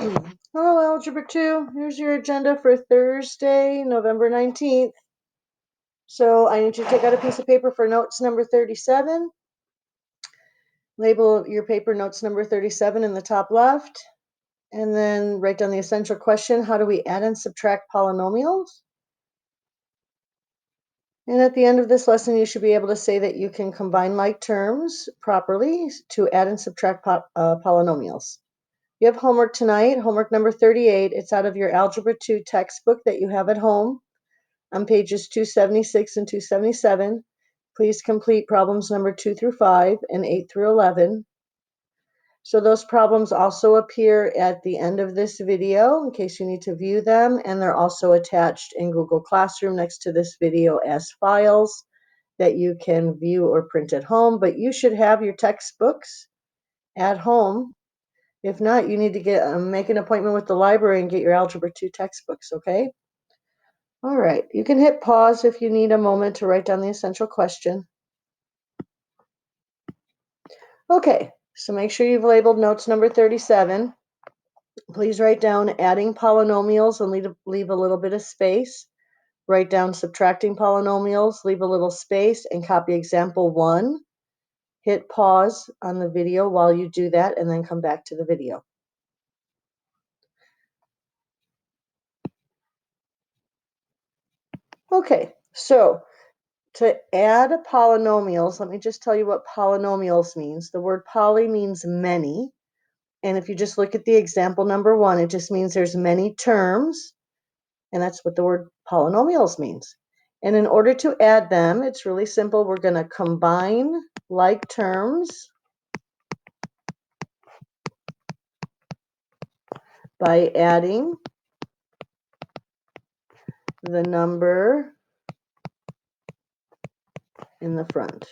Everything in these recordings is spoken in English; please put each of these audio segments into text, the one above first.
Hello, Algebra 2. Here's your agenda for Thursday, November 19th. So I need you to take out a piece of paper for notes number 37. Label your paper notes number 37 in the top left. And then write down the essential question, how do we add and subtract polynomials? And at the end of this lesson, you should be able to say that you can combine like terms properly to add and subtract polynomials. You have homework tonight, homework number 38. It's out of your Algebra 2 textbook that you have at home on pages 276 and 277. Please complete problems number 2 through 5 and 8 through 11. So those problems also appear at the end of this video in case you need to view them, and they're also attached in Google Classroom next to this video as files that you can view or print at home. But you should have your textbooks at home. If not, you need to make an appointment with the library and get your Algebra 2 textbooks, okay? All right, you can hit pause if you need a moment to write down the essential question. Okay, so make sure you've labeled notes number 37. Please write down adding polynomials and leave a little bit of space. Write down subtracting polynomials, leave a little space, and copy example 1. Hit pause on the video while you do that, and then come back to the video. Okay, so to add polynomials, let me just tell you what polynomials means. The word poly means many. And if you just look at the example number 1, it just means there's many terms. And that's what the word polynomials means. And in order to add them, it's really simple. We're going to combine like terms by adding the number in the front.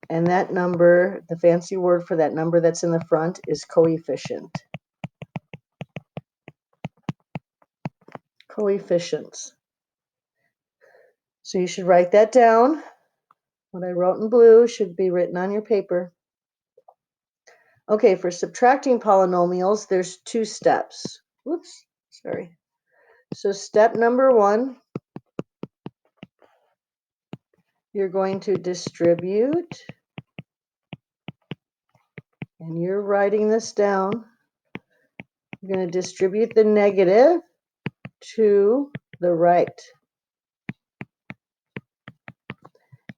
And that number, the fancy word for that number that's in the front is coefficient. Coefficients. So you should write that down. What I wrote in blue should be written on your paper. Okay, for subtracting polynomials, there's 2 steps. Whoops, sorry. So step number 1, you're going to distribute, and you're writing this down. You're going to distribute the negative to the right.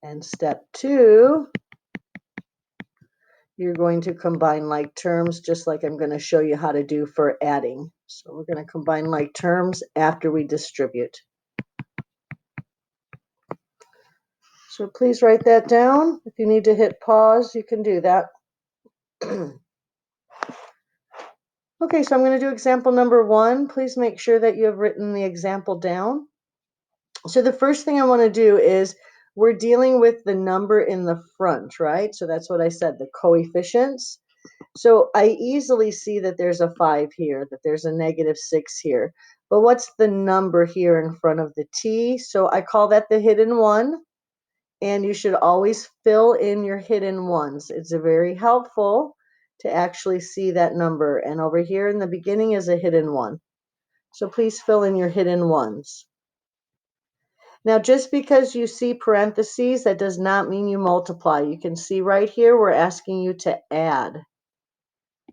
And step 2, you're going to combine like terms, just like I'm going to show you how to do for adding. So we're going to combine like terms after we distribute. So please write that down. If you need to hit pause, you can do that. Okay, so I'm going to do example number 1. Please make sure that you have written the example down. So the first thing I want to do is we're dealing with the number in the front, right? So that's what I said, the coefficients. So I easily see that there's a 5 here, that there's a -6 here. But what's the number here in front of the t? So I call that the hidden 1. And you should always fill in your hidden ones. It's very helpful to actually see that number. And over here in the beginning is a hidden 1. So please fill in your hidden ones. Now, just because you see parentheses, that does not mean you multiply. You can see right here, we're asking you to add.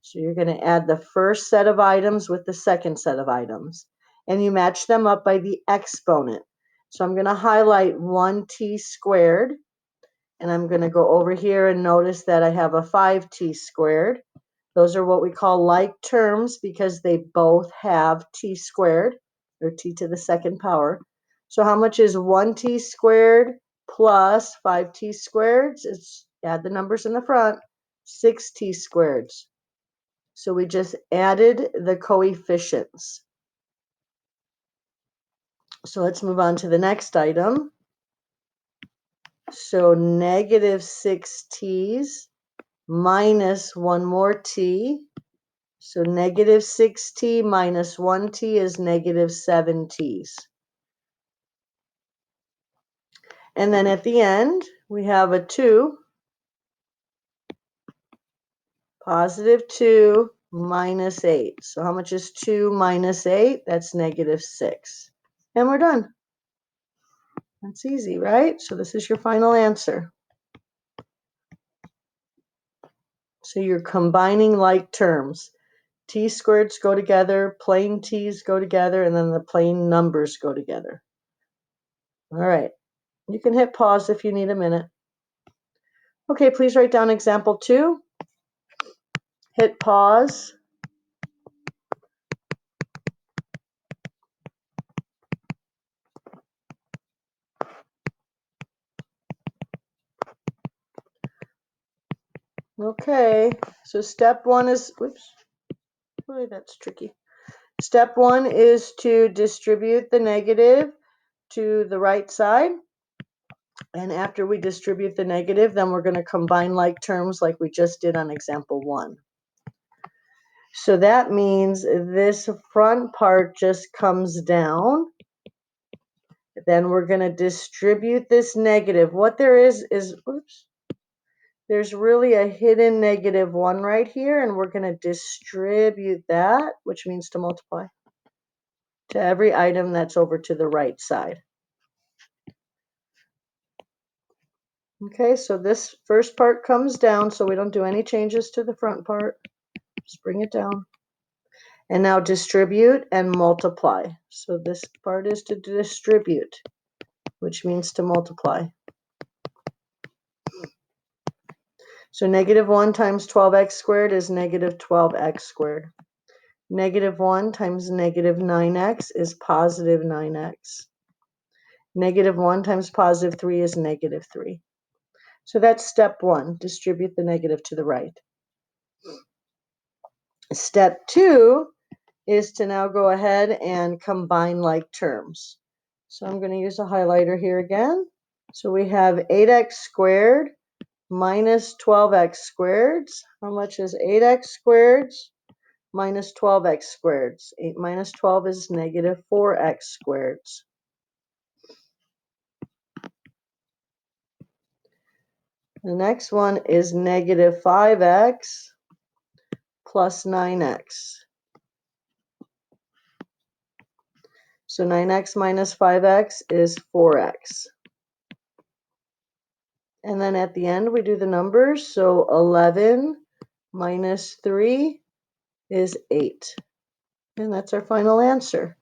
So you're going to add the first set of items with the second set of items. And you match them up by the exponent. So I'm going to highlight 1t squared. And I'm going to go over here and notice that I have a 5t squared. Those are what we call like terms because they both have t squared, or t to the second power. So how much is 1t squared plus 5t squared? Add the numbers in the front, 6t squared. So we just added the coefficients. So let's move on to the next item. So -6t's minus 1 more t. So -6t minus 1t is -7t's. And then at the end, we have a 2 Positive 2 minus 8. So how much is 2 minus 8? That's negative 6. And we're done. That's easy, right? So this is your final answer. So you're combining like terms. T squareds go together, plain t's go together, and then the plain numbers go together. All right. You can hit pause if you need a minute. Okay, please write down example 2. Hit pause. Okay, so step 1 is, oops, boy, that's tricky. Step 1 is to distribute the negative to the right side. And after we distribute the negative, then we're going to combine like terms like we just did on example 1. So that means this front part just comes down. Then we're going to distribute this negative. What there is, oops, there's really a hidden negative 1 right here, and we're going to distribute that, which means to multiply, to every item that's over to the right side. Okay, so this first part comes down, so we don't do any changes to the front part. Just bring it down. And now distribute and multiply. So this part is to distribute, which means to multiply. So negative 1 times 12x squared is negative 12x squared. Negative 1 times negative 9x is positive 9x. Negative 1 times positive 3 is negative 3. So that's step 1, distribute the negative to the right. Step 2 is to now go ahead and combine like terms. So I'm going to use a highlighter here again. So we have 8x squared minus 12x squared. How much is 8x squared minus 12x squared? 8 minus 12 is negative 4x squared. The next one is negative 5x plus 9x. So 9x minus 5x is 4x. And then at the end, we do the numbers. So 11 minus 3 is 8. And that's our final answer.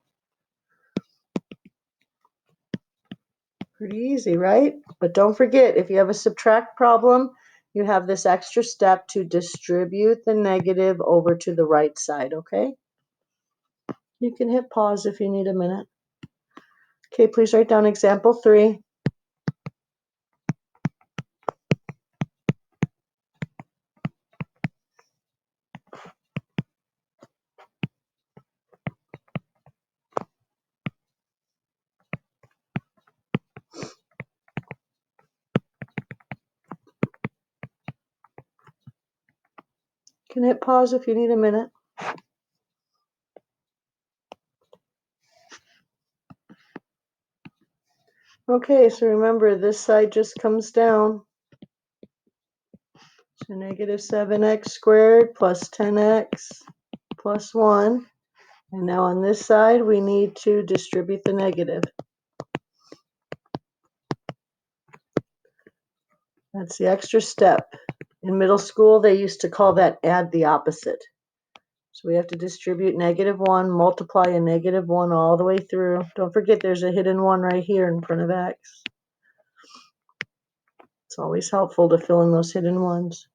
Pretty easy, right? But don't forget, if you have a subtract problem, you have this extra step to distribute the negative over to the right side, okay? You can hit pause if you need a minute. Okay, please write down example 3. You can hit pause if you need a minute. Okay, so remember, this side just comes down. So negative 7x squared plus 10x plus 1. And now on this side, we need to distribute the negative. That's the extra step. In middle school, they used to call that add the opposite. So we have to distribute negative 1, multiply a negative 1 all the way through. Don't forget there's a hidden 1 right here in front of x. It's always helpful to fill in those hidden ones.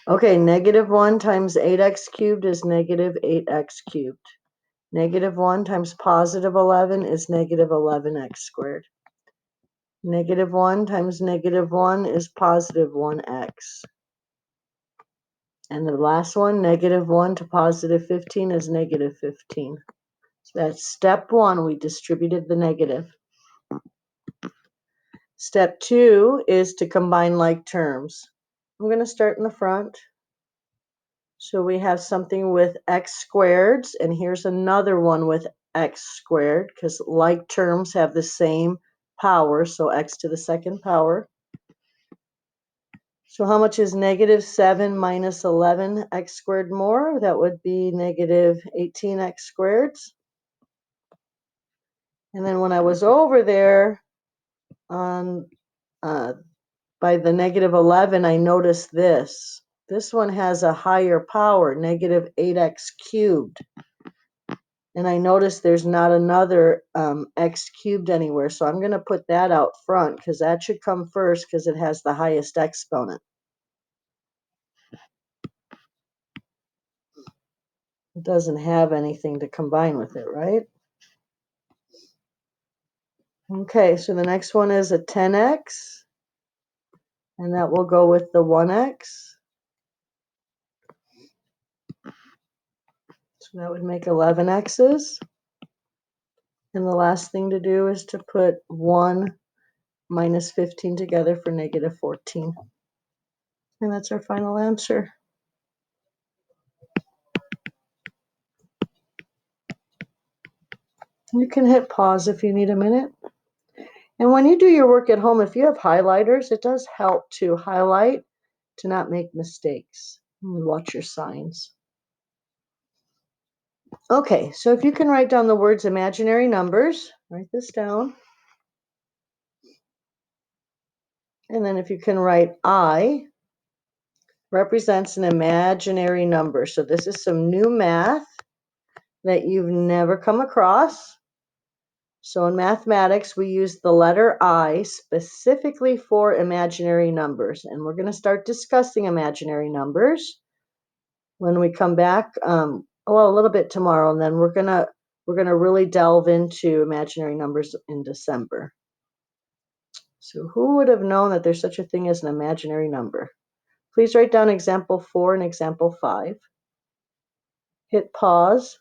Okay, negative 1 times 8x cubed is negative 8x cubed. Negative 1 times positive 11 is negative 11x squared. Negative 1 times negative 1 is positive 1x. And the last one, negative 1 to positive 15 is negative 15. So that's step 1, we distributed the negative. Step 2 is to combine like terms. I'm going to start in the front. So we have something with x squared, and here's another one with x squared, because like terms have the same power, so x to the second power. So how much is negative 7 minus 11x squared more? That would be negative 18x squared. And then when I was over there on by the negative 11, I noticed this. This one has a higher power, negative 8x cubed. And I noticed there's not another x cubed anywhere. So I'm going to put that out front because that should come first because it has the highest exponent. It doesn't have anything to combine with it, right? Okay, so the next one is a 10x. And that will go with the 1x. So that would make 11x's. And the last thing to do is to put 1 minus 15 together for negative 14. And that's our final answer. You can hit pause if you need a minute. And when you do your work at home, if you have highlighters, it does help to highlight to not make mistakes. Watch your signs. Okay, so if you can write down the words imaginary numbers, write this down. And then if you can write I represents an imaginary number. So this is some new math that you've never come across. So in mathematics, we use the letter I specifically for imaginary numbers. And we're going to start discussing imaginary numbers when we come back, well, a little bit tomorrow, and then we're gonna really delve into imaginary numbers in December. So who would have known that there's such a thing as an imaginary number? Please write down example 4 and example 5. Hit pause.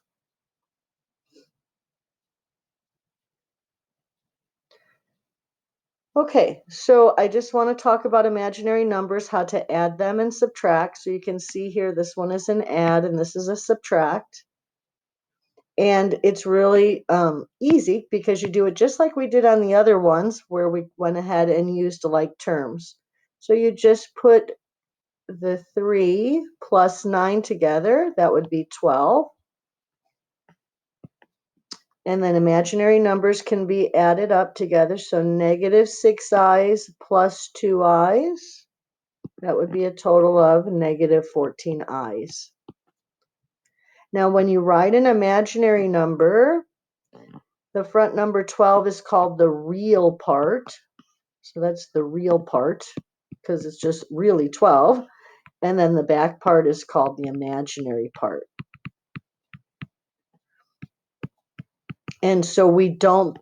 Okay, so I just want to talk about imaginary numbers, how to add them and subtract. So you can see here, this one is an add and this is a subtract. And it's really easy because you do it just like we did on the other ones where we went ahead and used like terms. So you just put the 3 plus 9 together. That would be 12. And then imaginary numbers can be added up together. So negative 6i's plus 2i's. That would be a total of negative 14i's. Now, when you write an imaginary number, the front number 12 is called the real part. So that's the real part because it's just really 12. And then the back part is called the imaginary part. And so we don't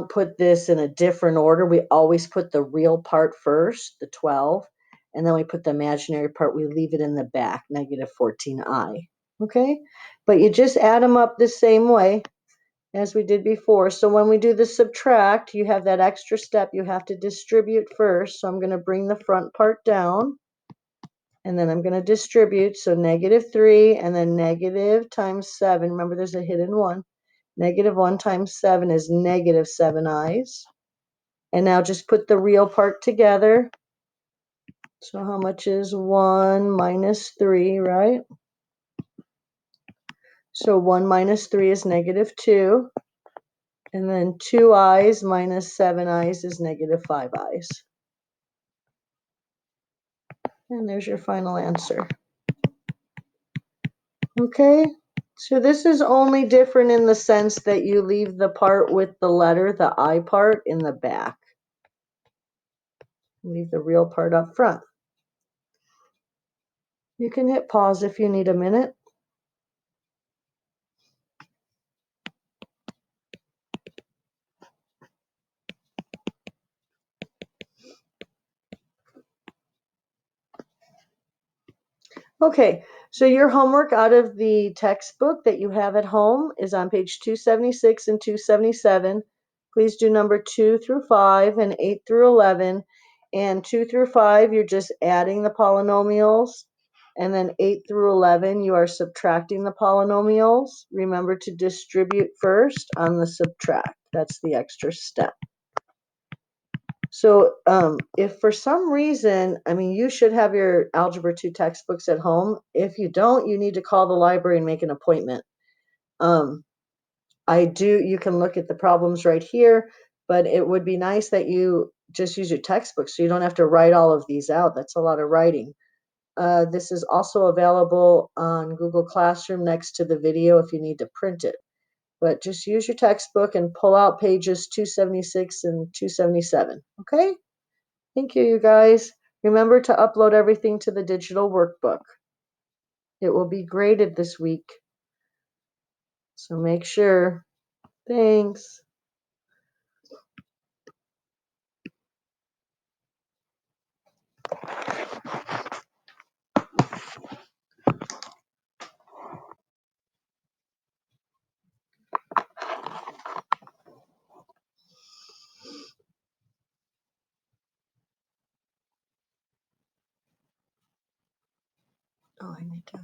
put this in a different order. We always put the real part first, the 12, and then we put the imaginary part. We leave it in the back, negative 14i. Okay? But you just add them up the same way as we did before. So when we do the subtract, you have that extra step. You have to distribute first. So I'm going to bring the front part down. And then I'm going to distribute. So negative 3 and then negative times 7. Remember, there's a hidden 1. Negative 1 times 7 is negative 7i's. And now just put the real part together. So how much is 1 minus 3, right? So 1 minus 3 is negative 2. And then 2i's minus 7i's is negative 5i's. And there's your final answer. Okay? So this is only different in the sense that you leave the part with the letter, the I part, in the back. Leave the real part up front. You can hit pause if you need a minute. Okay, so your homework out of the textbook that you have at home is on page 276 and 277. Please do number 2 through 5 and 8 through 11. And 2 through 5, you're just adding the polynomials. And then 8 through 11, you are subtracting the polynomials. Remember to distribute first on the subtract. That's the extra step. So if for some reason, I mean, you should have your Algebra 2 textbooks at home. If you don't, you need to call the library and make an appointment. You can look at the problems right here, but it would be nice that you just use your textbook so you don't have to write all of these out. That's a lot of writing. This is also available on Google Classroom next to the video if you need to print it. But just use your textbook and pull out pages 276 and 277. Okay? Thank you, you guys. Remember to upload everything to the digital workbook. It will be graded this week. So make sure. Thanks. Oh, I need to.